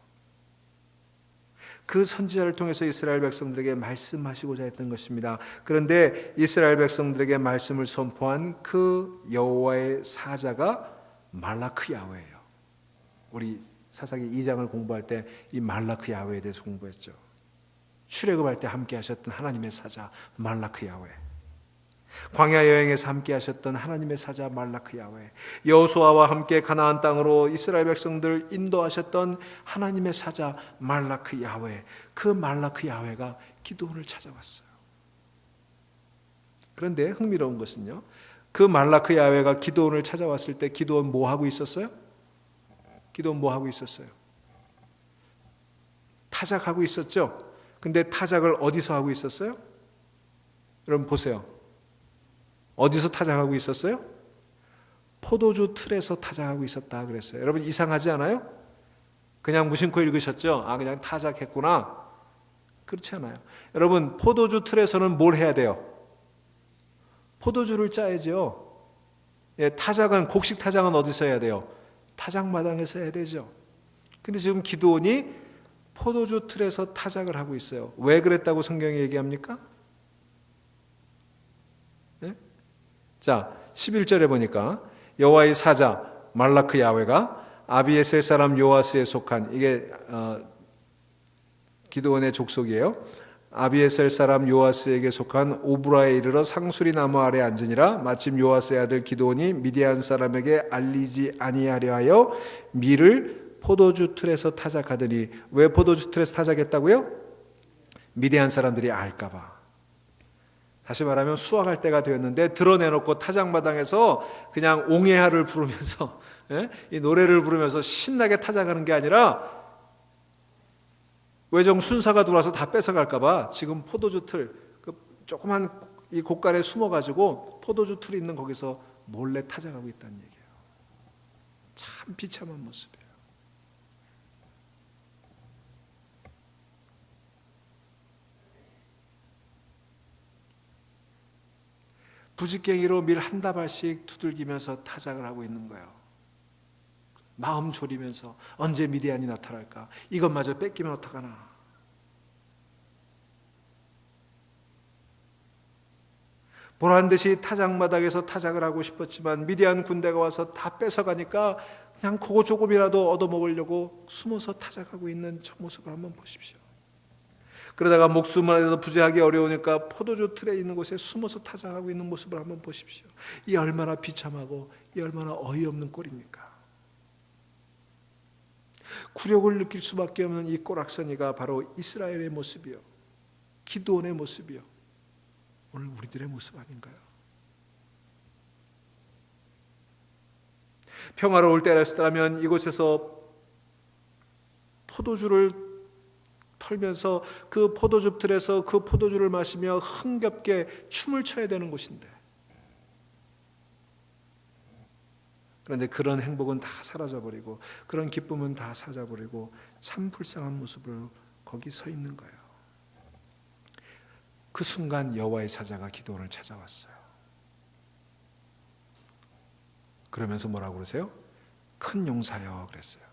그 선지자를 통해서 이스라엘 백성들에게 말씀하시고자 했던 것입니다. 그런데 이스라엘 백성들에게 말씀을 선포한 그 여호와의 사자가 말라크 야훼예요. 우리 사사기 2장을 공부할 때 이 말라크 야훼에 대해서 공부했죠. 출애굽할 때 함께 하셨던 하나님의 사자 말라크 야훼, 광야 여행에서 함께 하셨던 하나님의 사자 말라크 야훼, 여호수아와 함께 가나안 땅으로 이스라엘 백성들 인도하셨던 하나님의 사자 말라크 야훼, 그 말라크 야훼가 기드온을 찾아왔어요. 그런데 흥미로운 것은요, 그 말라크 야훼가 기드온을 찾아왔을 때 기드온 뭐 하고 있었어요? 기드온 뭐 하고 있었어요? 타작하고 있었죠. 근데 타작을 어디서 하고 있었어요? 여러분 보세요. 어디서 타작하고 있었어요? 포도주 틀에서 타작하고 있었다 그랬어요. 여러분 이상하지 않아요? 그냥 무심코 읽으셨죠? 아, 그냥 타작했구나. 그렇지 않아요. 여러분, 포도주 틀에서는 뭘 해야 돼요? 포도주를 짜야죠. 예, 타작은, 곡식 타작은 어디서 해야 돼요? 타작마당에서 해야 되죠. 근데 지금 기드온이 포도주 틀에서 타작을 하고 있어요. 왜 그랬다고 성경이 얘기합니까? 자, 11절에 보니까 여호와의 사자 말라크 야훼가 아비에셀 사람 요아스에 속한, 이게 기드온의 족속이에요. 아비에셀 사람 요아스에게 속한 오브라에 이르러 상수리 나무 아래 앉으니라. 마침 요아스의 아들 기드온이 미디안 사람에게 알리지 아니하려 하여 밀을 포도주 틀에서 타작하더니, 왜 포도주 틀에서 타작했다고요? 미디안 사람들이 알까 봐. 다시 말하면 수확할 때가 되었는데 드러내놓고 타작마당에서 그냥 옹해하를 부르면서 이 노래를 부르면서 신나게 타작하는 게 아니라, 외정 순사가 들어와서 다 뺏어갈까봐 지금 포도주 틀, 그 조그만 이 곳간에 숨어가지고 포도주 틀이 있는 거기서 몰래 타작하고 있다는 얘기예요. 참 비참한 모습이에요. 부직갱이로 밀 한 다발씩 두들기면서 타작을 하고 있는 거예요. 마음 졸이면서 언제 미디안이 나타날까? 이것마저 뺏기면 어떡하나? 보란듯이 타작마당에서 타작을 하고 싶었지만 미디안 군대가 와서 다 뺏어가니까 그냥 그거 조금이라도 얻어먹으려고 숨어서 타작하고 있는 저 모습을 한번 보십시오. 그러다가 목숨을 해도 부재하기 어려우니까 포도주 틀에 있는 곳에 숨어서 타작하고 있는 모습을 한번 보십시오. 이 얼마나 비참하고 이 얼마나 어이없는 꼴입니까? 굴욕을 느낄 수밖에 없는 이 꼬락서니가 바로 이스라엘의 모습이요, 기드온의 모습이요, 오늘 우리들의 모습 아닌가요? 평화로울 때였다면 이곳에서 포도주를 털면서 그 포도주 틀에서 그 포도주를 마시며 흥겹게 춤을 춰야 되는 곳인데, 그런데 그런 행복은 다 사라져버리고 그런 기쁨은 다 사라져버리고 참 불쌍한 모습으로 거기 서 있는 거예요. 그 순간 여호와의 사자가 기드온을 찾아왔어요. 그러면서 뭐라고 그러세요? 큰 용사여 그랬어요.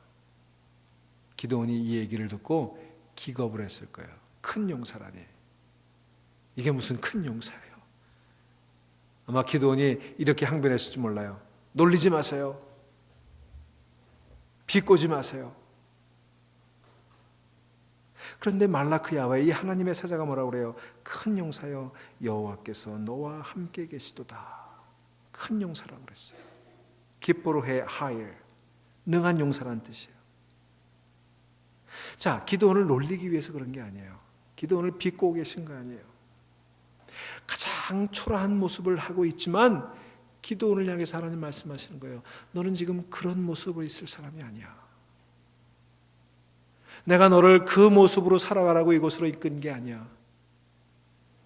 기드온이 이 얘기를 듣고 기겁을 했을 거예요. 큰 용사라니, 이게 무슨 큰 용사예요? 아마 기드온이 이렇게 항변했을지 몰라요. 놀리지 마세요. 비꼬지 마세요. 그런데 말라크 야훼, 이 하나님의 사자가 뭐라고 그래요? 큰 용사여 여호와께서 너와 함께 계시도다. 큰 용사라고 그랬어요. 기뻐로해 하일, 능한 용사라는 뜻이에요. 자, 기드온을 놀리기 위해서 그런 게 아니에요. 기드온을 비꼬고 계신 거 아니에요. 가장 초라한 모습을 하고 있지만 기드온을 향해서 하나님 말씀하시는 거예요. 너는 지금 그런 모습으로 있을 사람이 아니야. 내가 너를 그 모습으로 살아가라고 이곳으로 이끈 게 아니야.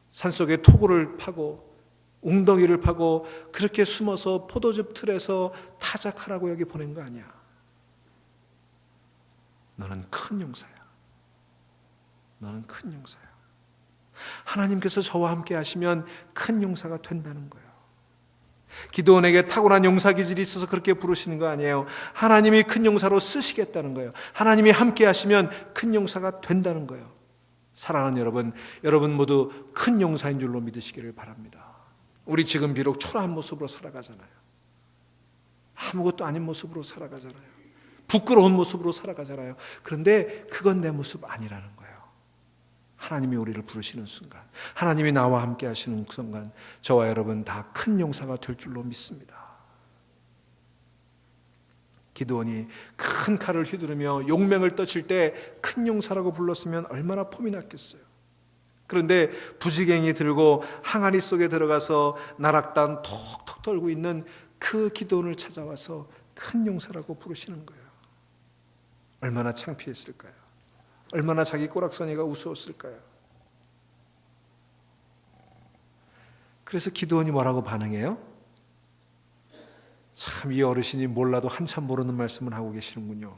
산속에 토굴을 파고 웅덩이를 파고 그렇게 숨어서 포도즙 틀에서 타작하라고 여기 보낸 거 아니야. 너는 큰 용사야. 너는 큰 용사야. 하나님께서 저와 함께 하시면 큰 용사가 된다는 거예요. 기드온에게 타고난 용사 기질이 있어서 그렇게 부르시는 거 아니에요. 하나님이 큰 용사로 쓰시겠다는 거예요. 하나님이 함께 하시면 큰 용사가 된다는 거예요. 사랑하는 여러분, 여러분 모두 큰 용사인 줄로 믿으시기를 바랍니다. 우리 지금 비록 초라한 모습으로 살아가잖아요. 아무것도 아닌 모습으로 살아가잖아요. 부끄러운 모습으로 살아가잖아요. 그런데 그건 내 모습 아니라는 거예요. 하나님이 우리를 부르시는 순간, 하나님이 나와 함께 하시는 순간 저와 여러분 다 큰 용사가 될 줄로 믿습니다. 기드온이 큰 칼을 휘두르며 용맹을 떠칠 때 큰 용사라고 불렀으면 얼마나 폼이 났겠어요. 그런데 부지갱이 들고 항아리 속에 들어가서 나락단 톡톡 떨고 있는 그 기드온을 찾아와서 큰 용사라고 부르시는 거예요. 얼마나 창피했을까요? 얼마나 자기 꼬락서니가 우스웠을까요? 그래서 기드온이 뭐라고 반응해요? 참, 이 어르신이 몰라도 한참 모르는 말씀을 하고 계시는군요.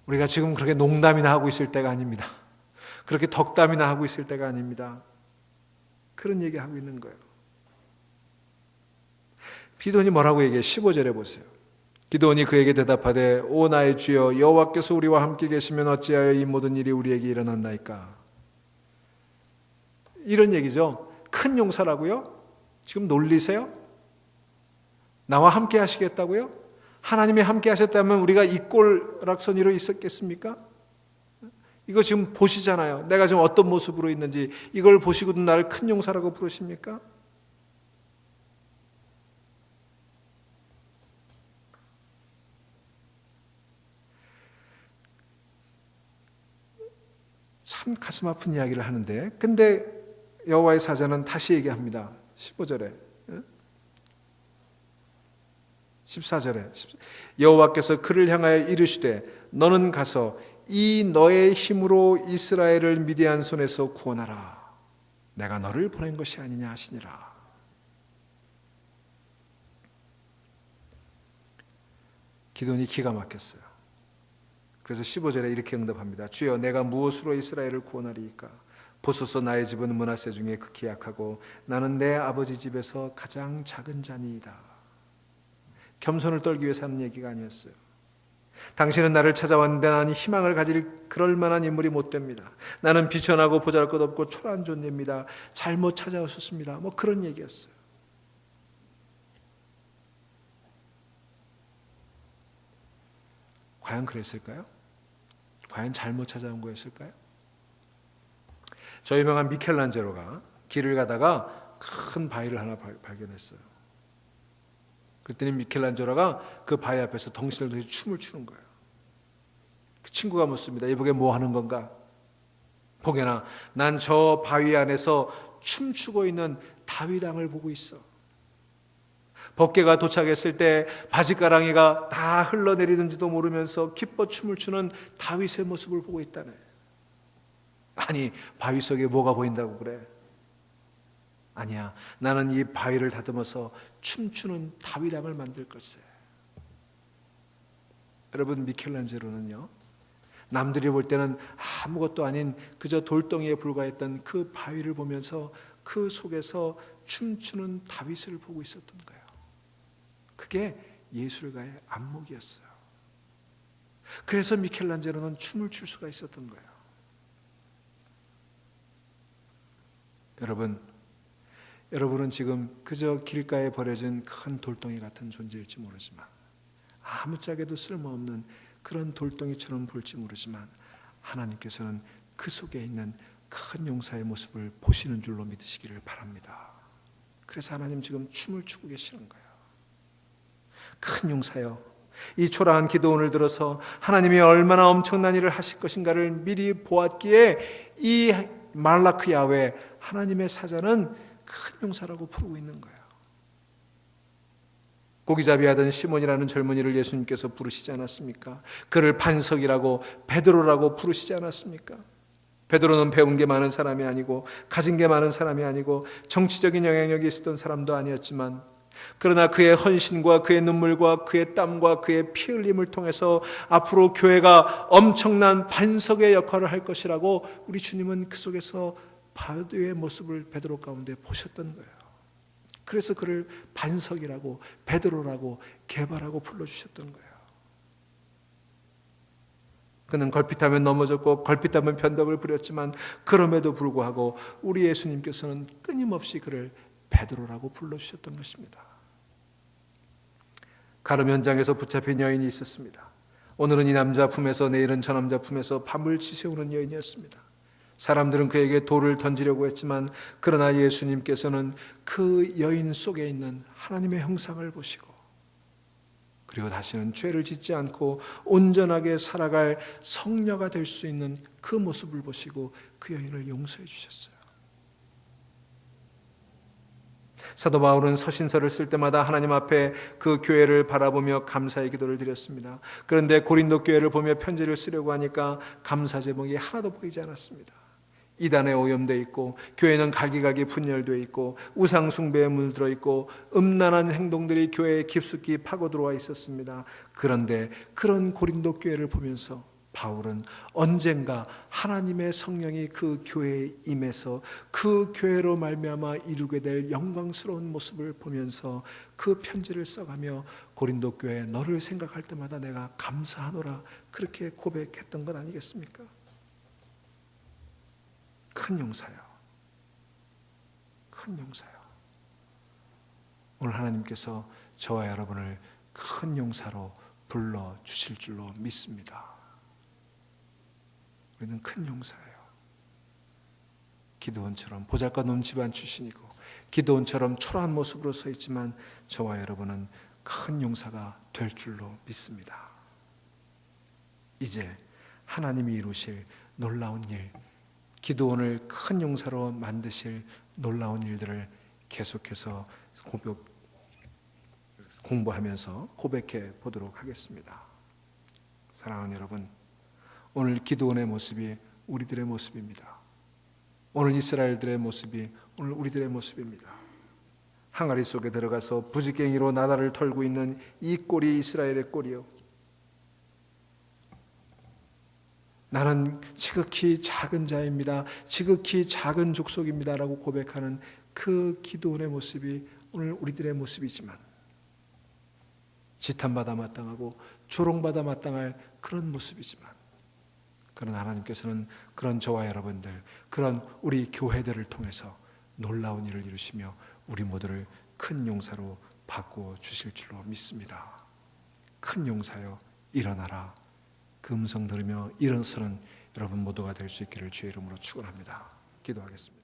우리가 지금 그렇게 농담이나 하고 있을 때가 아닙니다. 그렇게 덕담이나 하고 있을 때가 아닙니다. 그런 얘기하고 있는 거예요. 기드온이 뭐라고 얘기해요? 15절에 보세요. 기드온이 그에게 대답하되 오 나의 주여 여호와께서 우리와 함께 계시면 어찌하여 이 모든 일이 우리에게 일어났나이까? 이런 얘기죠. 큰 용사라고요? 지금 놀리세요? 나와 함께 하시겠다고요? 하나님이 함께 하셨다면 우리가 이 꼴락서니로 있었겠습니까? 이거 지금 보시잖아요. 내가 지금 어떤 모습으로 있는지. 이걸 보시고도 나를 큰 용사라고 부르십니까? 참 가슴 아픈 이야기를 하는데, 근데 여호와의 사자는 다시 얘기합니다. 15절에 14절에 여호와께서 그를 향하여 이르시되 너는 가서 이 너의 힘으로 이스라엘을 미디안 손에서 구원하라. 내가 너를 보낸 것이 아니냐 하시니라. 기도원이 기가 막혔어요. 그래서 15절에 이렇게 응답합니다. 주여, 내가 무엇으로 이스라엘을 구원하리이까? 보소서, 나의 집은 므낫세 중에 극히 약하고 나는 내 아버지 집에서 가장 작은 자니이다. 겸손을 떨기 위해서 하는 얘기가 아니었어요. 당신은 나를 찾아왔는데 나는 희망을 가질 그럴 만한 인물이 못 됩니다. 나는 비천하고 보잘것없고 초라한 존재입니다. 잘못 찾아오셨습니다. 뭐 그런 얘기였어요. 과연 그랬을까요? 과연 잘못 찾아온 거였을까요? 저 유명한 미켈란젤로가 길을 가다가 큰 바위를 하나 발견했어요. 그랬더니 미켈란젤로가 그 바위 앞에서 덩신을 들고 춤을 추는 거예요. 그 친구가 묻습니다. 이보게 뭐 하는 건가? 보게나 난 저 바위 안에서 춤추고 있는 다윗 왕을 보고 있어. 법궤가 도착했을 때 바짓가랑이가 다 흘러내리는지도 모르면서 기뻐 춤을 추는 다윗의 모습을 보고 있다네. 아니, 바위 속에 뭐가 보인다고 그래? 아니야, 나는 이 바위를 다듬어서 춤추는 다윗 왕을 만들 걸세. 여러분, 미켈란젤로는요, 남들이 볼 때는 아무것도 아닌 그저 돌덩이에 불과했던 그 바위를 보면서 그 속에서 춤추는 다윗을 보고 있었던 거예요. 그게 예술가의 안목이었어요. 그래서 미켈란젤로는 춤을 출 수가 있었던 거예요. 여러분은 지금 그저 길가에 버려진 큰 돌덩이 같은 존재일지 모르지만, 아무짝에도 쓸모없는 그런 돌덩이처럼 볼지 모르지만, 하나님께서는 그 속에 있는 큰 용사의 모습을 보시는 줄로 믿으시기를 바랍니다. 그래서 하나님 지금 춤을 추고 계시는 거예요. 큰 용사여, 이 초라한 기도원을 들어서 하나님이 얼마나 엄청난 일을 하실 것인가를 미리 보았기에 이 말라크 야훼, 하나님의 사자는 큰 용사라고 부르고 있는 거예요. 고기잡이 하던 시몬이라는 젊은이를 예수님께서 부르시지 않았습니까? 그를 반석이라고, 베드로라고 부르시지 않았습니까? 베드로는 배운 게 많은 사람이 아니고 가진 게 많은 사람이 아니고 정치적인 영향력이 있었던 사람도 아니었지만, 그러나 그의 헌신과 그의 눈물과 그의 땀과 그의 피 흘림을 통해서 앞으로 교회가 엄청난 반석의 역할을 할 것이라고 우리 주님은 그 속에서 바울의 모습을 베드로 가운데 보셨던 거예요. 그래서 그를 반석이라고, 베드로라고, 게바라고 불러주셨던 거예요. 그는 걸핏하면 넘어졌고 걸핏하면 변덕을 부렸지만, 그럼에도 불구하고 우리 예수님께서는 끊임없이 그를 베드로라고 불러주셨던 것입니다. 가늠 현장에서 붙잡힌 여인이 있었습니다. 오늘은 이 남자 품에서, 내일은 저 남자 품에서 밤을 지새우는 여인이었습니다. 사람들은 그에게 돌을 던지려고 했지만, 그러나 예수님께서는 그 여인 속에 있는 하나님의 형상을 보시고, 그리고 다시는 죄를 짓지 않고 온전하게 살아갈 성녀가 될 수 있는 그 모습을 보시고 그 여인을 용서해 주셨어요. 사도 바울은 서신서를 쓸 때마다 하나님 앞에 그 교회를 바라보며 감사의 기도를 드렸습니다. 그런데 고린도 교회를 보며 편지를 쓰려고 하니까 감사 제목이 하나도 보이지 않았습니다. 이단에 오염되어 있고, 교회는 갈기갈기 분열되어 있고, 우상 숭배에 물들어 있고, 음란한 행동들이 교회에 깊숙이 파고 들어와 있었습니다. 그런데 그런 고린도 교회를 보면서 바울은 언젠가 하나님의 성령이 그 교회에 임해서 그 교회로 말미암아 이루게 될 영광스러운 모습을 보면서 그 편지를 써가며, 고린도 교회 너를 생각할 때마다 내가 감사하노라, 그렇게 고백했던 것 아니겠습니까? 큰 용사요. 큰 용사요. 오늘 하나님께서 저와 여러분을 큰 용사로 불러주실 줄로 믿습니다. 우리는 큰 용사예요. 기드온처럼 보잘것없는 집안 출신이고, 기드온처럼 초라한 모습으로 서 있지만, 저와 여러분은 큰 용사가 될 줄로 믿습니다. 이제 하나님이 이루실 놀라운 일, 기드온을 큰 용사로 만드실 놀라운 일들을 계속해서 공부하면서 고백해 보도록 하겠습니다. 사랑하는 여러분, 오늘 기드온의 모습이 우리들의 모습입니다. 오늘 이스라엘들의 모습이 오늘 우리들의 모습입니다. 항아리 속에 들어가서 부지깽이로 나다를 털고 있는 이 꼴이 이스라엘의 꼴이요, 나는 지극히 작은 자입니다, 지극히 작은 족속입니다 라고 고백하는 그 기드온의 모습이 오늘 우리들의 모습이지만, 지탄받아 마땅하고 조롱받아 마땅할 그런 모습이지만, 그런 하나님께서는 그런 저와 여러분들, 그런 우리 교회들을 통해서 놀라운 일을 이루시며 우리 모두를 큰 용사로 바꾸어 주실 줄로 믿습니다. 큰 용사여 일어나라. 그 음성 들으며 일어서는 여러분 모두가 될 수 있기를 주의 이름으로 축원합니다. 기도하겠습니다.